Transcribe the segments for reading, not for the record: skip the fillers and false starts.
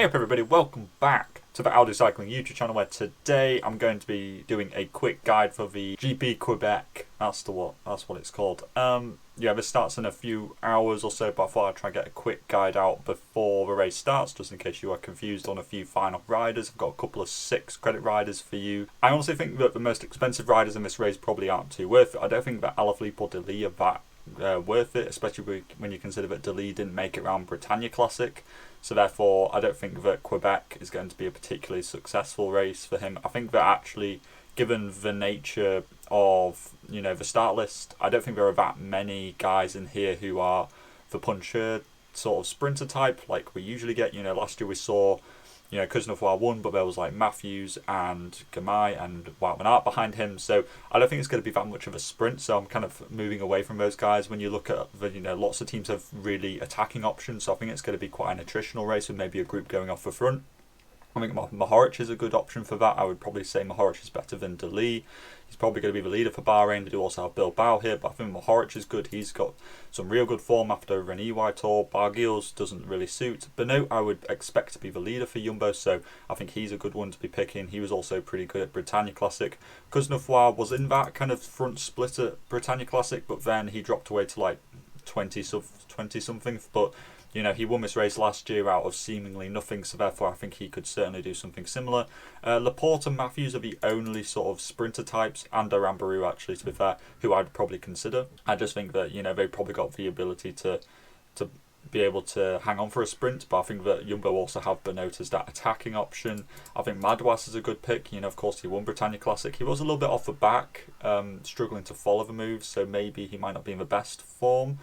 Hey up everybody, welcome back to the Audi Cycling YouTube channel, where today I'm going to be doing a quick guide for the GP Quebec. That's what it's called. Yeah, this starts in a few hours or so, but I thought I'd try and get a quick guide out before the race starts, just in case you are confused on a few final riders. I've got a couple of 6 credit riders for you. I honestly think that the most expensive riders in this race probably aren't too worth it. I don't think that Alaphilippe or Deli are that worth it, especially when you consider that Deli didn't make it around Britannia Classic. So therefore, I don't think that Quebec is going to be a particularly successful race for him. I think that actually, given the nature of, the start list, I don't think there are that many guys in here who are the puncher sort of sprinter type like we usually get. Last year we saw, Cosnefroy won, but there was like Matthews and Gamay and Wout van Aert behind him. So I don't think it's going to be that much of a sprint. So I'm kind of moving away from those guys. When you look at the, lots of teams have really attacking options. So I think it's going to be quite an attritional race with maybe a group going off the front. I think Mohoric is a good option for that. I would probably say Mohoric is better than Deli. He's probably going to be the leader for Bahrain. They do also have Bilbao here, but I think Mohoric is good. He's got some real good form after an EY tour. Barguil's doesn't really suit. Benoit I would expect to be the leader for Jumbo, so I think he's a good one to be picking. He was also pretty good at Britannia Classic. Cosnefroy was in that kind of front split at Britannia Classic, but then he dropped away to like 20 something, but he won this race last year out of seemingly nothing, so therefore I think he could certainly do something similar. Laporte and Matthews are the only sort of sprinter types, and Arambarou actually, to be fair, who I'd probably consider. I just think that, they've probably got the ability to be able to hang on for a sprint, but I think that Jumbo also have Benoit as that attacking option. I think Madouas is a good pick. Of course he won Britannia Classic. He was a little bit off the back, struggling to follow the moves, so maybe he might not be in the best form.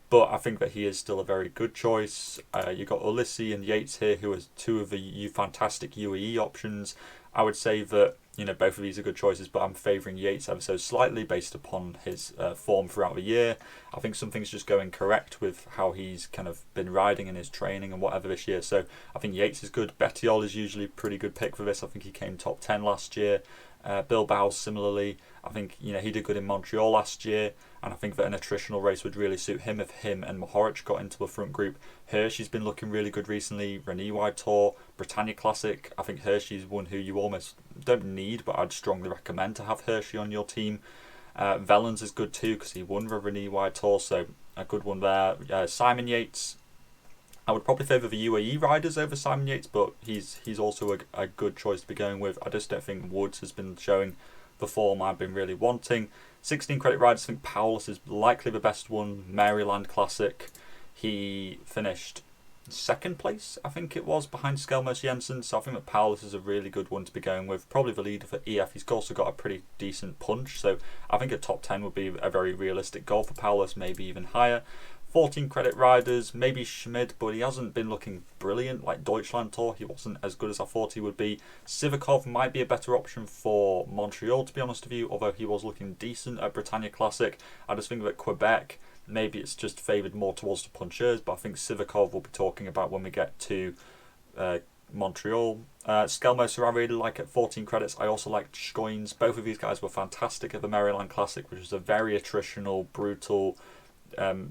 But I think that he is still a very good choice. You've got Ulissi and Yates here, who are two of the fantastic UAE options. I would say that, both of these are good choices, but I'm favouring Yates ever so slightly based upon his form throughout the year. I think something's just going correct with how he's kind of been riding in his training and whatever this year. So I think Yates is good. Bettiol is usually a pretty good pick for this. I think he came top 10 last year. Bilbao similarly. I think he did good in Montreal last year, and I think that an attritional race would really suit him if him and Mohoric got into the front group. Hershey's been looking really good recently. Renewai Tour, Britannia Classic. I think Hershey's one who you almost don't need, but I'd strongly recommend to have Hershey on your team. Vellens is good too because he won the Renewai Tour, so a good one there. Simon Yates, I would probably favour the UAE riders over Simon Yates, but he's also a good choice to be going with. I just don't think Woods has been showing the form I've been really wanting. 16 credit riders, I think Paulus is likely the best one. Maryland Classic, he finished 2nd place, I think it was, behind Skelmos Jensen, so I think that Paulus is a really good one to be going with. Probably the leader for EF. He's also got a pretty decent punch, so I think a top 10 would be a very realistic goal for Paulus, maybe even higher. 14 credit riders, maybe Schmid, but he hasn't been looking brilliant like Deutschland Tour. He wasn't as good as I thought he would be. Sivakov might be a better option for Montreal, to be honest with you, although he was looking decent at Britannia Classic. I just think that Quebec, maybe it's just favoured more towards the punchers, but I think Sivakov we'll be talking about when we get to Montreal. Skelmos, I really like at 14 credits. I also like Schoins. Both of these guys were fantastic at the Maryland Classic, which was a very attritional, brutal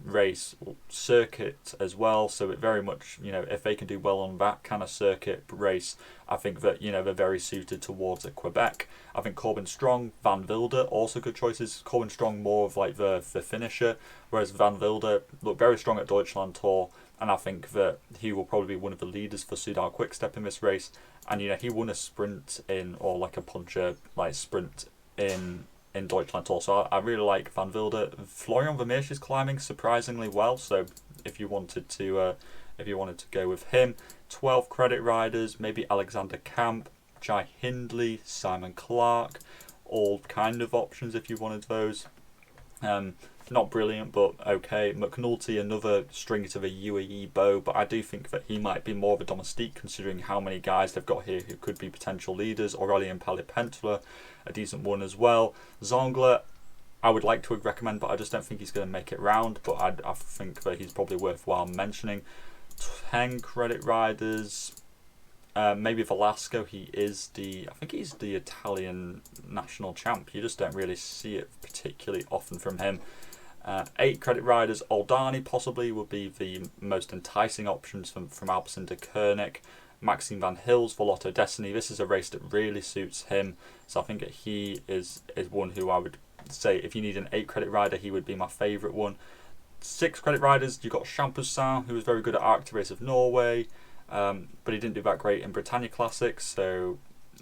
race circuit as well, so it very much, if they can do well on that kind of circuit race, I think that they're very suited towards a Quebec. I think Corbin Strong, Van Wilder, also good choices. Corbin Strong more of like the finisher, whereas Van Wilder looked very strong at Deutschland Tour, and I think that he will probably be one of the leaders for Soudal Quickstep in this race. And he won a sprint in, or like a puncher like sprint in Deutschland Tour, so I really like Van Wilder. Florian Vermeersch is climbing surprisingly well, so if you wanted to go with him. 12 credit riders, maybe Alexander Camp, Jai Hindley, Simon Clark, all kind of options if you wanted those. Not brilliant, but okay. McNulty, another string to the UAE bow, but I do think that he might be more of a domestique considering how many guys they've got here who could be potential leaders. Aurelien Palipentula, a decent one as well. Zongler, I would like to recommend, but I just don't think he's going to make it round, but I think that he's probably worthwhile mentioning. 10 credit riders, maybe Velasco. I think he's the Italian national champ. You just don't really see it particularly often from him. 8 credit riders, Oldani possibly would be the most enticing options from Alpecin de Koenig. Maxime Van Hills for Lotto Destiny. This is a race that really suits him, so I think that he is one who I would say if you need an 8 credit rider, he would be my favourite one. 6 credit riders, you've got Champoussin, who was very good at Arctic Race of Norway, but he didn't do that great in Britannia Classic, so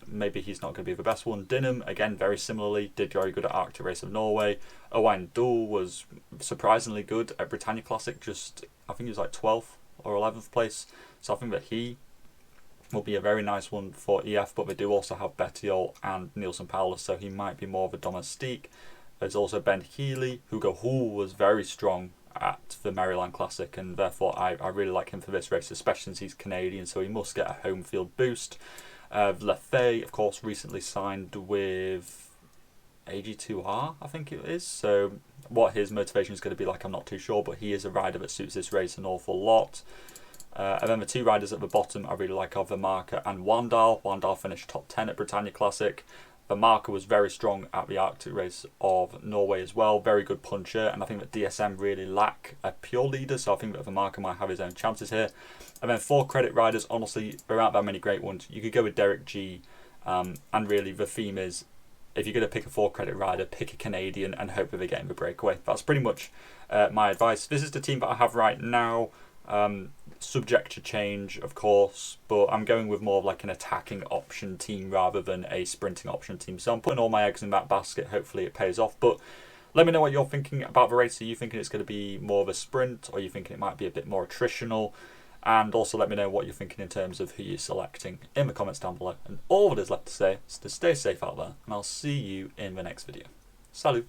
maybe he's not going to be the best one. Dinham, again, very similarly, did very good at Arctic Race of Norway. Owain Doull was surprisingly good at Britannia Classic, I think he was like 12th or 11th place, so I think that he will be a very nice one for EF, but they do also have Bettiol and Nielsen Paulus, so he might be more of a domestique. There's also Ben Healy, Hugo Hull was very strong at the Maryland Classic, and therefore I really like him for this race, especially since he's Canadian, so he must get a home field boost. Lefay, of course, recently signed with AG2R, I think it is, so what his motivation is going to be like, I'm not too sure, but he is a rider that suits this race an awful lot. And then the 2 riders at the bottom I really like are Vermarker and Wandal. Wandal finished top 10 at Britannia Classic. Vermarker was very strong at the Arctic Race of Norway as well. Very good puncher, and I think that DSM really lack a pure leader, so I think that Vermarker might have his own chances here. And then 4 credit riders, honestly, there aren't that many great ones. You could go with Derek G, and really the theme is, if you're going to pick a 4 credit rider, pick a Canadian and hope that they get him a breakaway. That's pretty much my advice. This is the team that I have right now. Subject to change, of course, but I'm going with more of like an attacking option team rather than a sprinting option team. So I'm putting all my eggs in that basket. Hopefully it pays off. But let me know what you're thinking about the race. Are you thinking it's going to be more of a sprint, or are you thinking it might be a bit more attritional? And also let me know what you're thinking in terms of who you're selecting in the comments down below. And all that is left to say is to stay safe out there, and I'll see you in the next video. Salut!